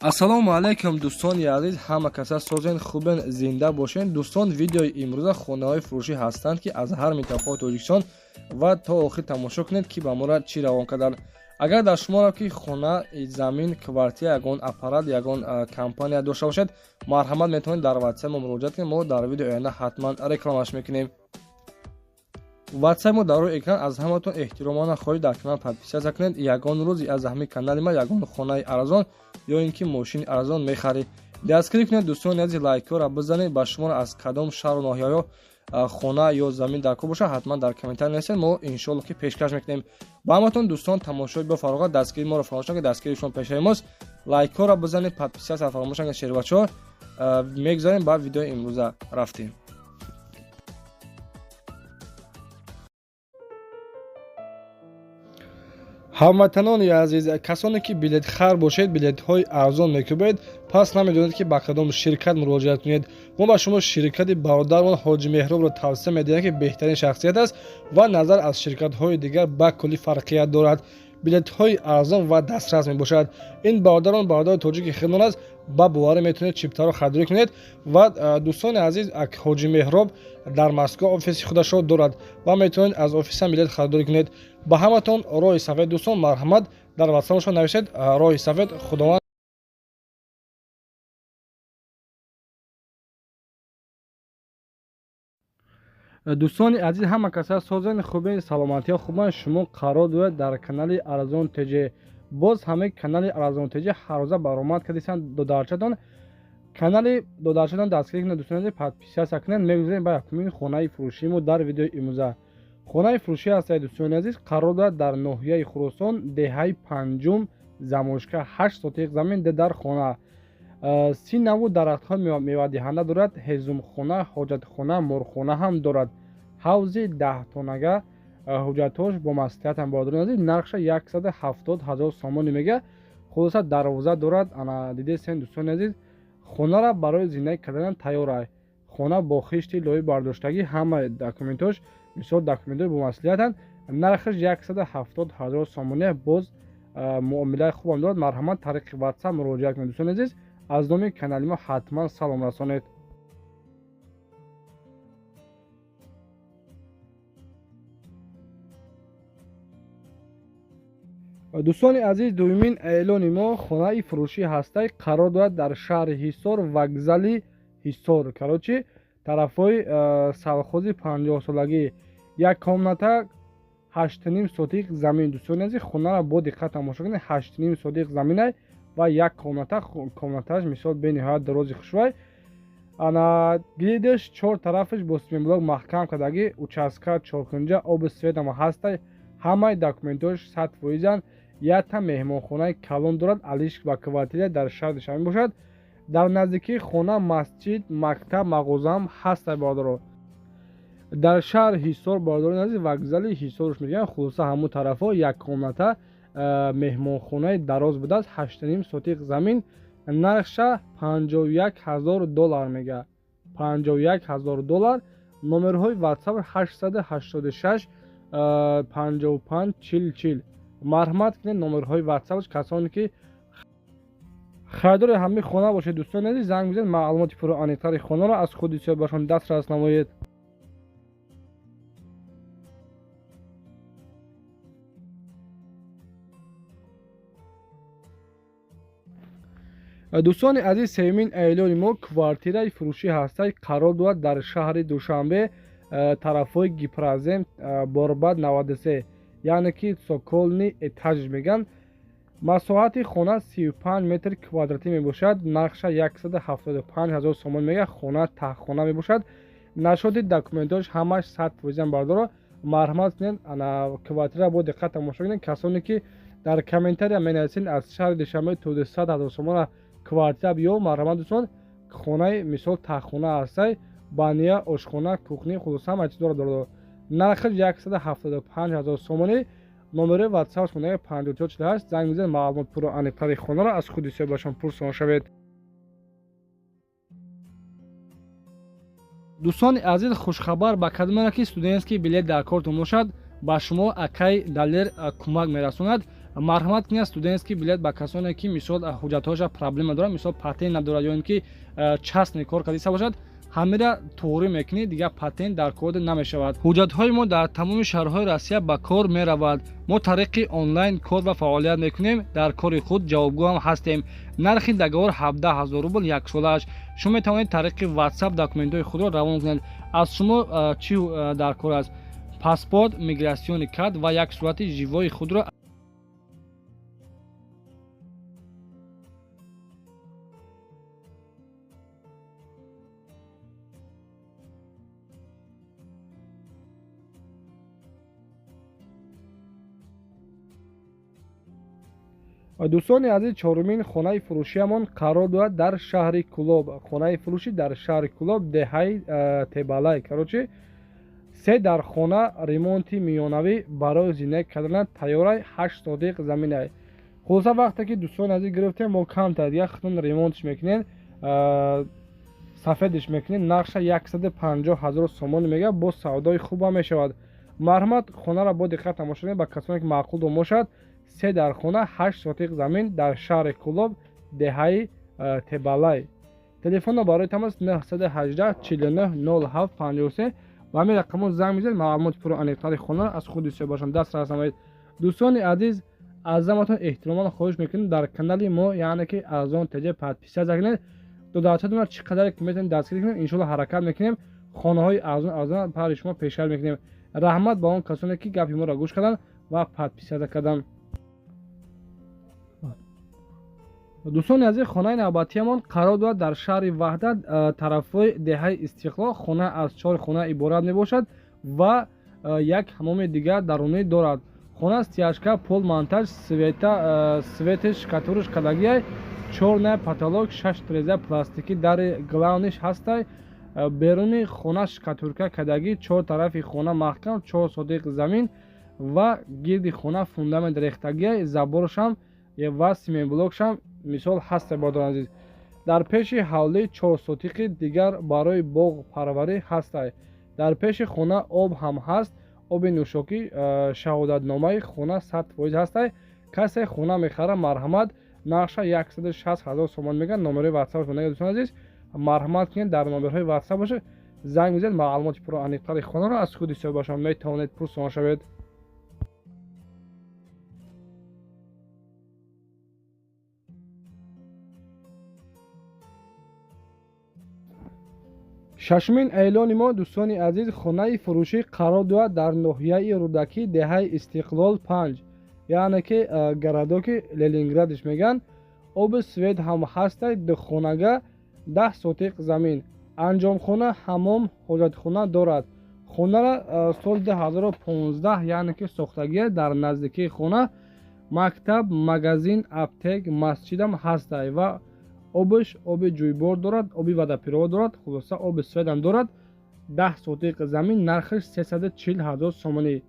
ассалому алайкум дӯстони азиз, ҳама каса созен хубен, зинда бошен. дӯстон, видеои имрӯза хонаҳои фурӯшӣ ҳастанд ки аз ҳар минтақаҳои Тоҷикистон ва то охир тамошо кунед ки ба мора чӣ равон карданд. агар дар шуморо ки хона, замин, квартира, ягон аппарат, ягон компания дошта бошед, марҳамат метавонед дар ватсап мо муроҷиат кунед. мо дар видеои оянда ҳатман рекламаш мекунем. ватсап мо дар рӯи экран. аз ҳаматон эҳтиромона хоҳиш дар канал подписатсия кунед. ягон рӯзи аз ҳамин канали ма ягон хонаи арзон ё ин ки мошини арзон мехаред, дастгирӣ кунед. дӯстони азиз, лайкҳоро бизанед. ба шуморо аз кадом шаҳру ноҳияҳо хона ё замин дар кор бошад, ҳатман дар комментар нависед. мо иншоалло ки пешкаш мекунем. ба ҳаматон дӯстон, тамошои бафароғат, дастгирии моро фаромӯш накунед. дастгирии шумо пешаи мост. лайкҳоро бизанед, подписатсия фаромӯш накунед. шербачаҳо мегзарем ба видеои имрӯза рафтем. ҳамватанони азиз, касоне ки билетхар бошед, билетҳои арзон мекӯбед, пас намедонед ки ба кадом ширкат муроҷиат кунед. мо ба шумо ширкати бародармон Ҳоҷи Меҳробро тавсия медиҳем ки беҳтарин шахсият аст ва назар аз ширкатҳои дигар ба кулли фарқият дорад. билетҳои арзон ва дастрас мебошад. ин бародарон бародари тоҷики худмон аст. ба боварӣ метавонед чиптаро харидорӣ кунед. ва дӯстони азиз, Ҳоҷи Меҳроб дар Москва офиси худашро дорад ва метавонед аз офисам билет харидорӣ кунед. ба ҳаматон роҳи сафед дӯстон, марҳамат, дар ватсапашон навишед роҳи сафед. худованд дӯстони азиз, ҳама каса созени хубен, саломатиҳо хубан. шумо қарор доред дар канали Арзон ТЖ. боз ҳамаи канали Арзон ТЖ ҳаррӯза баромад кардисанд. додарчатон канали додарчатон дастгирӣ кунед. дӯстони азиз, подписатсия кунед. мегузарем ба якумин хонаи фурӯшии мо дар видеои имрӯза. хонаи фурӯшӣ ҳастед дӯстони азиз, қарор дорад дар ноҳияи Хуросон, деҳаи панҷум, замошка 8 сотиқ замин дар хона. 30 наву дарахтҳои мевадиҳанда дорад. ҳезумхона, ҳоҷатхона, морхона ҳам дорад. ҳавзи 10 тонага ҳуҷҷатҳош бо маслиҳатам бародарон азиз. нархша 170 000 сомонӣ мега. хулоса дарвоза дорад. ана дидесен дӯстони азиз, хонара барои зиндаги кардан тайёр аст. хона бо хишти лои бардоштагӣ, ҳама документош мисол документҳои бо маслиҳатанд. нархаш 170 000 сомонӣ. боз муомилаи хубам дорад. марҳамат, тариқи ватсап муроҷиат кунед. дӯстони азиз, аз номи канали мо ҳатман салом расонед. дӯстони азиз, дуюмин эълони мо хонаи фурӯшӣ ҳастай қарор дорад дар шаҳри Ҳисор, вокзали Ҳисор, карочи тарафҳои салхози 50-солагӣ. як комната 8.5 сотиқ замин. дӯстони азиз, хонаро бо диққат тамошо кунед. 8.5 сотиқ заминай ва як комнатааш мисол бениҳоят дарози хушвай. ана гиридаш 4 тарафаш бо симинблок маҳкам кардагӣ. участка, чоркунҷа, оби светама ҳастай. ҳамаи документош 100%. якта меҳмонхонаи калон дорад. алишк ва квартира дар шаҳри Душанбе бошад. дар наздикии хона масҷид, мактаб, мағозаам ҳастай бародаро. дар шаҳри Ҳисор бародарони азиз, вокзали Ҳисорш мегӯям. хулоса ҳамун тарафҳо як комната меҳмонхонаи дароз будааст. 8.5 сотиқ замин. нархша $51,000 мега. $51,000. номерҳои ватсап 886 55 40 40. марҳамат кунед номерҳои ватсапш. касоне ки харидори ҳамин хона бошед, дӯстони азиз, занг бизанед. маълумоти пурра аниқтари хонаро аз худи соҳибашон дастрас намоед. дӯстони азиз, сеюмин эълони мо квартираи фурӯшӣ ҳастай қарор дорад дар шаҳри Душанбе, тарафҳои Гипразем, Борбад 93, яъне ки Соколни этаж меган. масоҳати хона 35 метр квадратӣ мебошад. нархша 175 000 сомон мега. хона таҳхона мебошад. нашоди документош ҳамаш 100% бардоро. марҳамат кунед, ана квартира бо диққат тамошо кунед. касоне ки дар комментария менависед аз шаҳри Душанбе туди 100 000 сомона квартира биё, марҳамат дӯстон, хонаи мисол таҳхона ҳастай. баня, ошхона, кухни, хулоса ҳама чизоро дорад. нархаш 175 000 сомонӣ. номери ватсапш монаи 5448. занг бизанед. маълумот пурра аниқтари хонаро аз худи соҳибашон пурсон шавед. дӯстони азиз, хушхабар ба кадомеро ки студентский билет дар кортон бошад, ба шумо акай далер кӯмак мерасонад. марҳамат кунед студентский билет ба касоне ки мисол ҳуҷҷатҳоша проблема дорад, мисол патент надорад ё ин ки частный кор кардиса бошад, ҳамира туғрӣ мекунед, дигар патент дар кор намешавад. Ҳуҷҷатҳои мо дар тамоми шаҳрҳои Россия ба кор меравад. Мо тариқи онлайн кор ва фаъолият мекунем, дар кори худ ҷавобгӯ ҳам ҳастем. нархи договор 17 000 рубл як солааш. шумо метавонед тариқи WhatsApp документҳои худро равон кунед. аз шумо чӣ дар кор аст? паспорт, миграсиони карт ва як сурати живои худро дӯстони азиз, чорумин хонаи фурӯшиамон қарор дорад дар шаҳри Кӯлоб. Хонаи фурӯшӣ дар шаҳри Кӯлоб, деҳаи Тебалай. Короче, се дар хона ремонти миёнавӣ барои зиндагӣ кардан тайёрай 8 сотиқ заминай. Хулоса вақте ки дӯстони азиз гирифтем, мо камтар дигар худтон ремонтиш мекунед, сафедиш мекунед, нақша 150 000 сомон мега, бо савдои хубам мешавад. марҳамат, хонаро бо диққат тамошо кунед, ба касоне ки маъқул дом бошад. се дар хона 8 сотиқ замин дар шаҳри Кӯлоб, деҳаи Тебалай. телефонро барои тамос 918 49 07 53 ба ҳамин рақамҳо занг мезанед, маълумоти пурра аниқтари хонаро аз худи сиёбашон дастрас намоед. дӯстони азиз, аз заматон эҳтироман хоҳиш мекунем дар канали мо, яъне ки арзон теҷа подписия кунед, додатҳои чӣ қадар ки метавонед дастгирӣ кунем, иншоалло ҳаракат мекунем, хонаҳои арзон барои шумо пешкаш мекунем. раҳмат ба он касоне ки гапи моро гӯш карданд ва подписия карданд. дӯстони азиз, хонаи навбатиамон қарор дорад дар шаҳри Ваҳдат, тарафҳои деҳаи Истиқлол. хона аз 4 хона иборат мебошад ва як ҳамоми дигар дарунӣ дорад. хона стяжка, пол монтаж, свети шкатури шкадагиай, чорная потолок, 6 треза пластикӣ дари главниш ҳастай. беруни хона шкатурка кадагӣ, 4 тарафи хона маҳкам, 4 сотиқ замин ва гирди хона фундамент рехтагиай, заборшам ва семинблокшам мисол ҳаста бодон азиз. дар пеши ҳавлӣ 4 сотиқи дигар барои боғ парварӣ ҳастай. дар пеши хона об ҳам ҳаст, оби нӯшокӣ, шаҳодатномаи хона 100% ҳастай. касе хона мехара, марҳамат, нақша 160 000 сомон мегӯяд. номери WhatsApp мегӯяд. дӯстон азиз, марҳамат кунед, дар номерҳои WhatsApp боша занг мезанед, маълумоти пурра аниқтари хонаро аз худи сиёбашон метавонед пурсон шавед. шашумин эълони мо, дӯстони азиз, хонаи фурӯшӣ қарор дорад дар ноҳияи Рӯдакӣ, деҳаи Истиқлол 5, яъне ки гарадоки Ленинградиш меган. оби свет ҳам ҳастай. духонага 10 сотиқ замин. анҷомхона, ҳаммом, ҳоҷатхона дорад. хонаро соли 2015, яъне ки сохтагия, дар наздикии хона мактаб, магазин, аптек, масҷидам ҳастай ва обиш оби ҷӯйбор дорад, оби водопровод дорад, хулоса оби светам дорад. 10 сотиқ замин, нархиш 340 000 сомонӣ.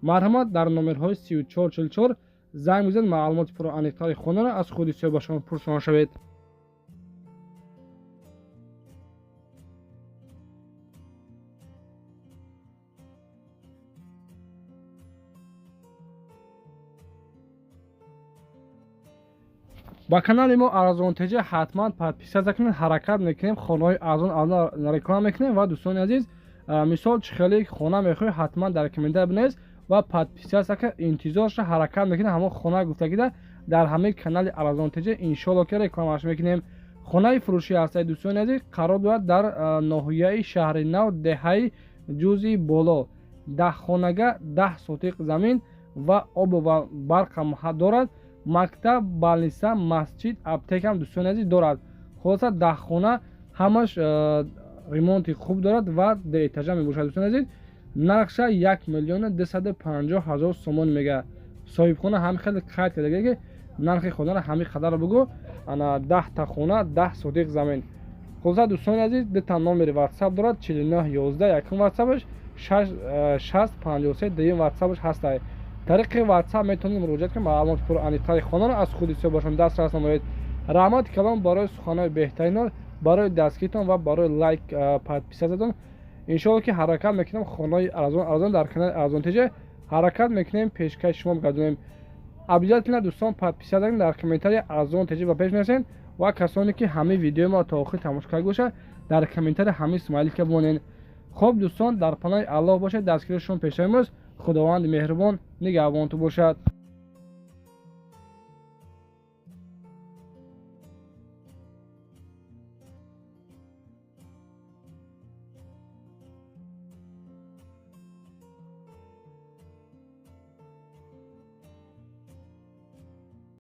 марҳамат, дар номерҳои 3444 занг мезанед, маълумоти пурра аниқтари хонаро аз худи сиёбашон пурсон шавед. ба канали мо арзонтеҷа ҳатман подписия кунед, ҳаракат мекунем, хонаҳои арзон реклама мекунем ва дӯстони азиз, мисол чӣ хеле хона мехоҳед, ҳатман дар комментар бинавис ва подписия ка интизорша ҳаракат мекунем. ҳамон хона гуфтагида дар ҳамин канали арзонтеҷа иншоалло ки рекламаш мекунем. хонаи фурӯшӣ ҳастай, дӯстони азиз, қарор дорад дар ноҳияи шаҳри Нав, деҳаи ҷузи боло. 10 хонага 10 сотиқ замин ва об ва барқам дорад. мактаб, балниса, масҷид, аптекам дӯстони азиз дорад. хулоса 10 хона ҳамаш ремонти хуб дорад ва деэтажа мебошад. дӯстони азиз, нархша 1 250 000 сомон мега. соҳибхона ҳам хеле қайд кардаги ки нархи хонаро ҳамин қадар бугӯ, ана 10 та хона 10 сотиқ замин. хулоса дӯстони азиз, дата номери WhatsApp дорад, 4911 якум WhatsApp-аш, 6053 дуюм WhatsApp-аш ҳастай. тариқи WhatsApp метавонед муроҷиат кунед, маълумоти пурра аниқтари хонаро аз худи сиёбашон дастрас намоед. раҳмати калом барои суханои беҳтаринон, барои дастгиритон ва барои лайк, подписиятон. иншоалло ки ҳаракат мекунем, хонаҳои арзон дар канали арзонтеҷа ҳаракат мекунем, пешкаши шумо мегардонем. обязательно дӯстон подписа дадин, дар комментария аз он теҷиба пеш мерасен ва касоне ки ҳамаи видеои мо то охир тамошо карда бошад дар комментария ҳамаи смайлика бонен. хуб дӯстон, дар паноҳи аллоҳ бошед. дастгири шумо пешраи мост. худованди меҳрубон нигаҳбонтон бошад.